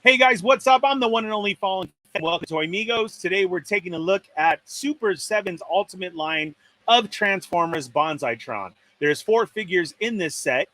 Hey guys, what's up? I'm the one and only Fallen Fett. Welcome to Amigos. Today we're taking a look at Super 7's ultimate line of Transformers Banzai-tron. There's 4 figures in this set.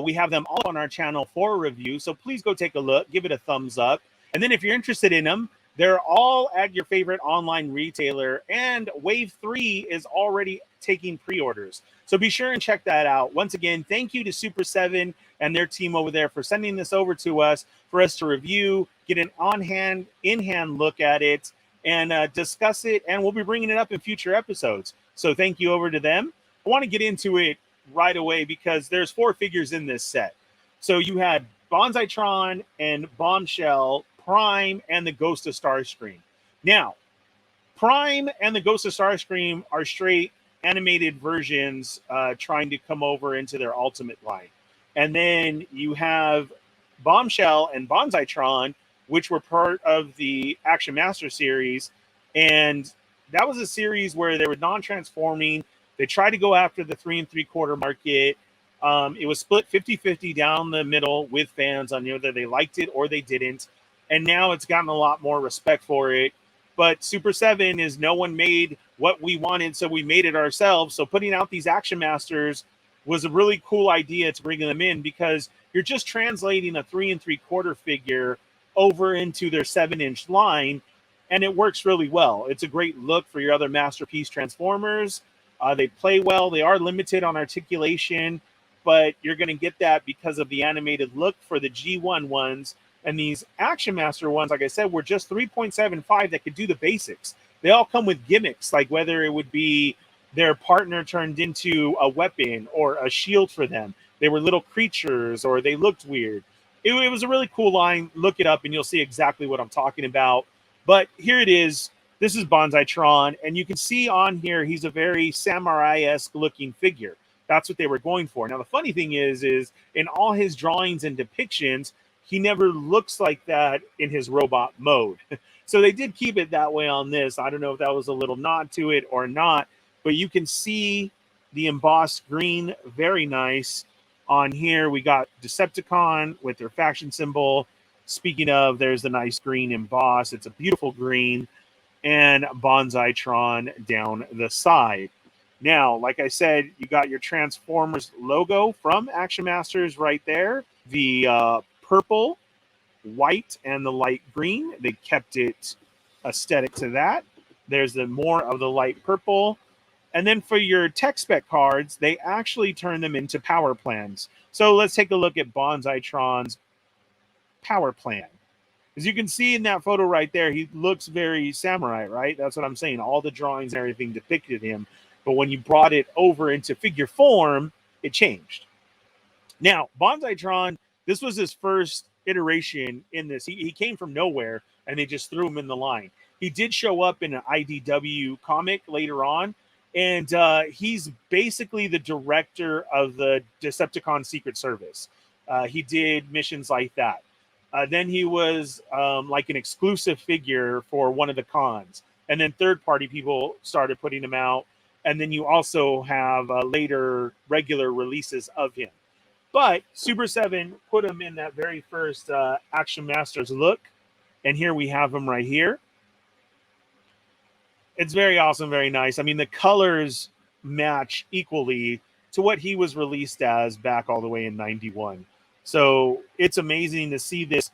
We have them all on our channel for a review, so please go take a look, give it a thumbs up. And then if you're interested in them, they're all at your favorite online retailer, and Wave 3 is already taking pre-orders. So be sure and check that out. Once again, thank you to Super 7 and their team over there for sending this over to us for us to review, get an on-hand, in-hand look at it, and discuss it, and we'll be bringing it up in future episodes. So thank you over to them. I want to get into it right away because there's 4 figures in this set. So you had Banzai-tron and Bombshell, Prime, and the Ghost of Starscream. Now, Prime and the Ghost of Starscream are straight animated versions trying to come over into their ultimate line. And then you have Bombshell and Banzai-tron, which were part of the Action Master series. And that was a series where they were non-transforming. They tried to go after the 3 3/4 market. It was split 50-50 down the middle with fans on whether they liked it or they didn't. And now it's gotten a lot more respect for it. But Super 7 is no one made what we wanted, so we made it ourselves. So putting out these Action Masters was a really cool idea to bring them in because you're just translating a 3 3/4 figure over into their 7-inch line, and it works really well. It's a great look for your other Masterpiece Transformers. They play well. They are limited on articulation, but you're going to get that because of the animated look for the G1 ones. And these Action Master ones, like I said, were just 3.75 that could do the basics. They all come with gimmicks, like whether it would be their partner turned into a weapon or a shield for them. They were little creatures or they looked weird. It was a really cool line. Look it up and you'll see exactly what I'm talking about. But here it is. This is Banzai-tron, and you can see on here he's a very samurai-esque looking figure. That's what they were going for. Now, the funny thing is in all his drawings and depictions, he never looks like that in his robot mode. So they did keep it that way on this. I don't know if that was a little nod to it or not, but you can see the embossed green, very nice. On here, we got Decepticon with their faction symbol. Speaking of, there's the nice green emboss. It's a beautiful green. And Banzai-tron down the side. Now, like I said, you got your Transformers logo from Action Masters right there. The purple, white, and the light green. They kept it aesthetic to that. There's the more of the light purple. And then for your tech spec cards, they actually turn them into power plans. So let's take a look at Banzai-tron's power plan. As you can see in that photo right there, he looks very samurai, right? That's what I'm saying. All the drawings and everything depicted him. But when you brought it over into figure form, it changed. Now, Banzai-tron, this was his first iteration in this. He came from nowhere, and they just threw him in the line. He did show up in an IDW comic later on, and he's basically the director of the Decepticon Secret Service. He did missions like that. Then he was like an exclusive figure for one of the cons. And then third-party people started putting him out. And then you also have later regular releases of him. But Super 7 put him in that very first Action Masters look. And here we have him right here. It's very awesome, very nice. I mean, the colors match equally to what he was released as back all the way in 91. So it's amazing to see this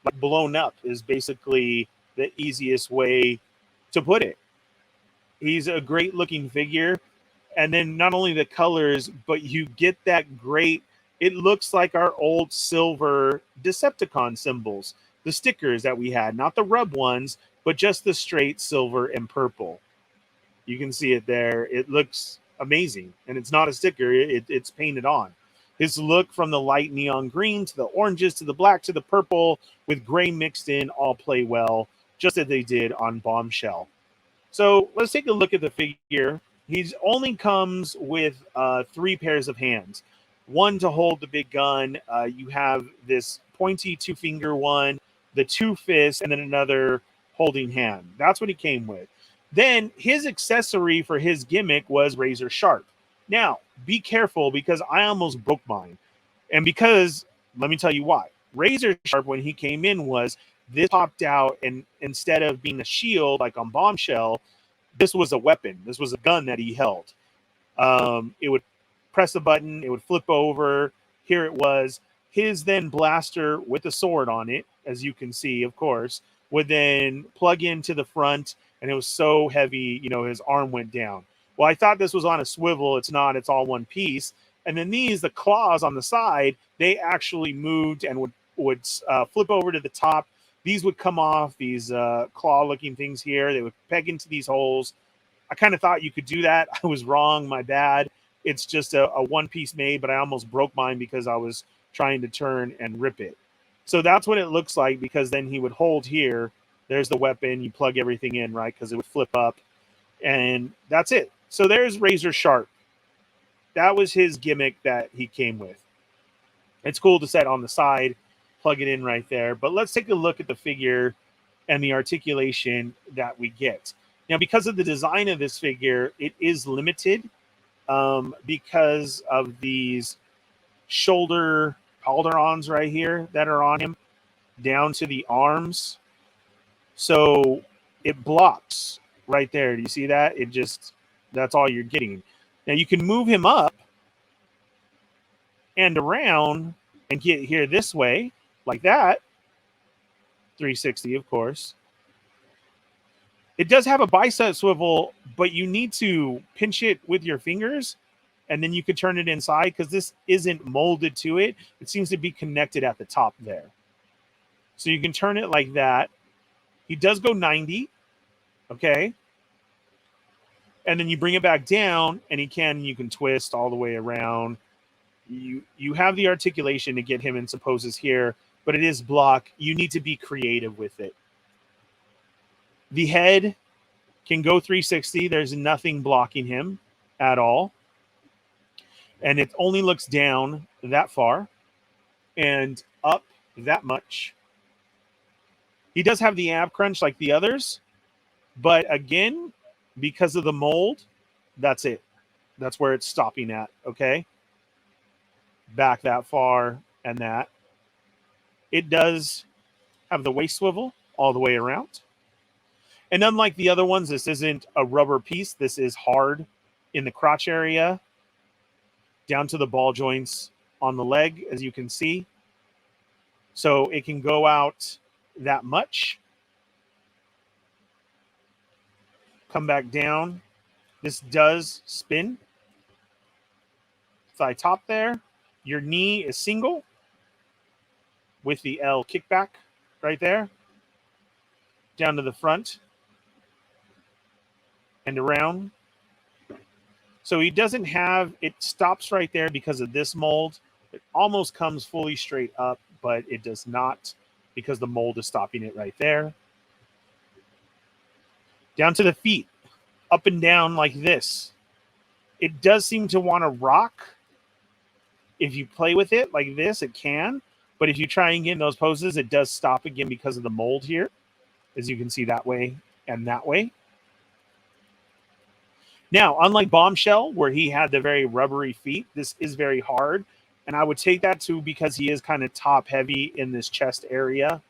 like blown up is basically the easiest way to put it. He's a great looking figure. And then not only the colors, but you get that great, it looks like our old silver Decepticon symbols, the stickers that we had, not the rub ones, but just the straight silver and purple. You can see it there. It looks amazing. And it's not a sticker. It's painted on. His look from the light neon green to the oranges to the black to the purple with gray mixed in all play well, just as they did on Bombshell. So let's take a look at the figure. He only comes with 3 pairs of hands. One to hold the big gun. You have this pointy 2-finger one, the 2 fists, and then another holding hand. That's what he came with. Then his accessory for his gimmick was razor sharp. Now, be careful because I almost broke mine. And because, let me tell you why. Razor Sharp, when he came in, was this popped out, and instead of being a shield like on Bombshell, this was a weapon. This was a gun that he held. It would press a button, it would flip over. Here it was. His then blaster with a sword on it, as you can see, of course, would then plug into the front, and it was so heavy, his arm went down. Well, I thought this was on a swivel. It's not. It's all one piece. And then the claws on the side, they actually moved and would flip over to the top. These would come off, these claw-looking things here. They would peg into these holes. I kind of thought you could do that. I was wrong. My bad. It's just a one-piece made, but I almost broke mine because I was trying to turn and rip it. So that's what it looks like, because then he would hold here. There's the weapon. You plug everything in, right, because it would flip up. And that's it. So there's Razor Sharp. That was his gimmick that he came with. It's cool to set on the side, plug it in right there. But let's take a look at the figure and the articulation that we get. Now, because of the design of this figure, it is limited because of these shoulder pauldrons right here that are on him down to the arms. So it blocks right there. Do you see that? That's all you're getting. Now you can move him up and around and get here this way, like that. 360, of course. It does have a bicep swivel, but you need to pinch it with your fingers, and then you can turn it inside, because this isn't molded to it. It seems to be connected at the top there. So you can turn it like that. He does go 90, okay? And then you bring it back down, and you can twist all the way around. You have the articulation to get him in some poses here, but it is block. You need to be creative with it. The head can go 360. There's nothing blocking him at all. And it only looks down that far and up that much. He does have the ab crunch like the others, but again, because of the mold, that's it. That's where it's stopping at, okay? Back that far and that. It does have the waist swivel all the way around. And unlike the other ones, this isn't a rubber piece. This is hard in the crotch area, down to the ball joints on the leg, as you can see. So it can go out that much. Come back down. This does spin. Thigh top there. Your knee is single with the L kickback right there. Down to the front and around. So he doesn't have, it stops right there because of this mold. It almost comes fully straight up, but it does not, because the mold is stopping it right there. Down to the feet, up and down like this. It does seem to want to rock. If you play with it like this, it can. But if you try and get in those poses, it does stop again because of the mold here, as you can see that way and that way. Now, unlike Bombshell, where he had the very rubbery feet, this is very hard. And I would take that too, because he is kind of top heavy in this chest area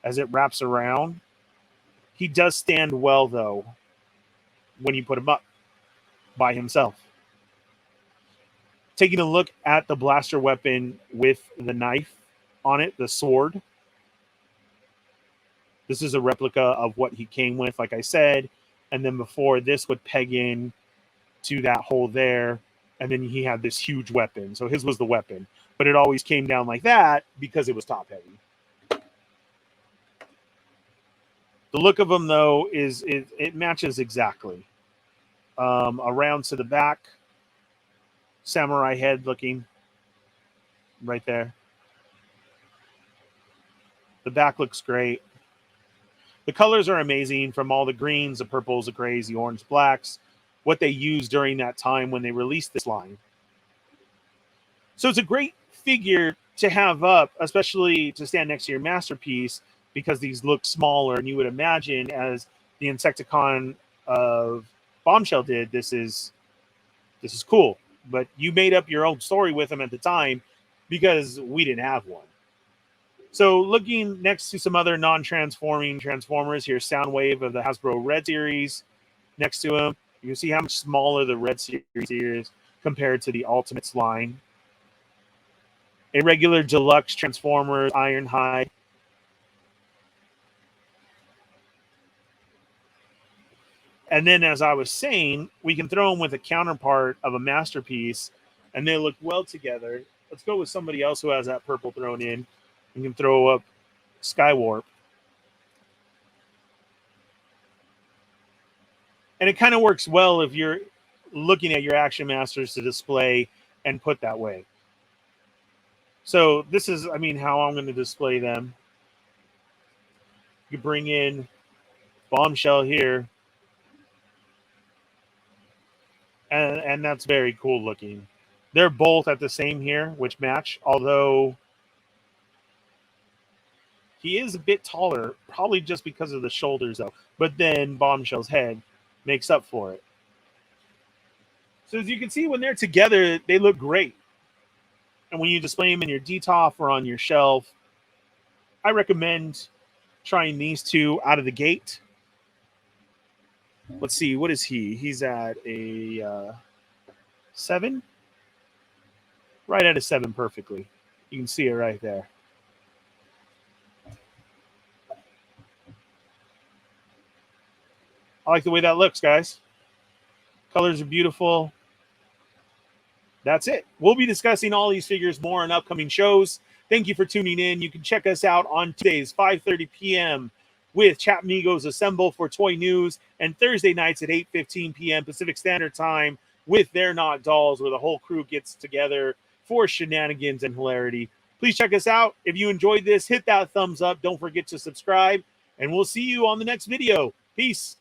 as it wraps around. He does stand well, though, when you put him up by himself. Taking a look at the blaster weapon with the knife on it, the sword. This is a replica of what he came with, like I said. And then before, this would peg in to that hole there. And then he had this huge weapon. So his was the weapon. But it always came down like that because it was top heavy. The look of him, though, is it matches exactly. Around to the back. Samurai head looking right there. The back looks great. The colors are amazing, from all the greens, the purples, the grays, the orange, blacks, what they used during that time when they released this line. So it's a great figure to have up, especially to stand next to your masterpiece, because these look smaller, and you would imagine, as the Insecticon of Bombshell did, this is cool. But you made up your own story with them at the time, because we didn't have one. So looking next to some other non-transforming Transformers, here's Soundwave of the Hasbro Red Series. Next to him, you can see how much smaller the Red Series is compared to the Ultimates line. A regular deluxe Transformers Ironhide. And then, as I was saying, we can throw them with a counterpart of a masterpiece, and they look well together. Let's go with somebody else who has that purple thrown in. We can throw up Skywarp. And it kind of works well if you're looking at your Action Masters to display and put that way. So this is, I mean, how I'm going to display them. You bring in Bombshell here. And that's very cool looking. They're both at the same here, which match, although he is a bit taller, probably just because of the shoulders, though. But then Bombshell's head makes up for it. So as you can see, when they're together, they look great. And when you display them in your DTOF or on your shelf, I recommend trying these two out of the gate. Let's see, what is he? He's at a 7? Right at a 7 perfectly. You can see it right there. I like the way that looks, guys. Colors are beautiful. That's it. We'll be discussing all these figures more in upcoming shows. Thank you for tuning in. You can check us out on Tuesdays, 5:30 p.m. with Chat Migos Assemble for Toy News, and Thursday nights at 8:15 p.m. Pacific Standard Time with They're Not Dolls, where the whole crew gets together for shenanigans and hilarity. Please check us out. If you enjoyed this, hit that thumbs up. Don't forget to subscribe, and we'll see you on the next video. Peace.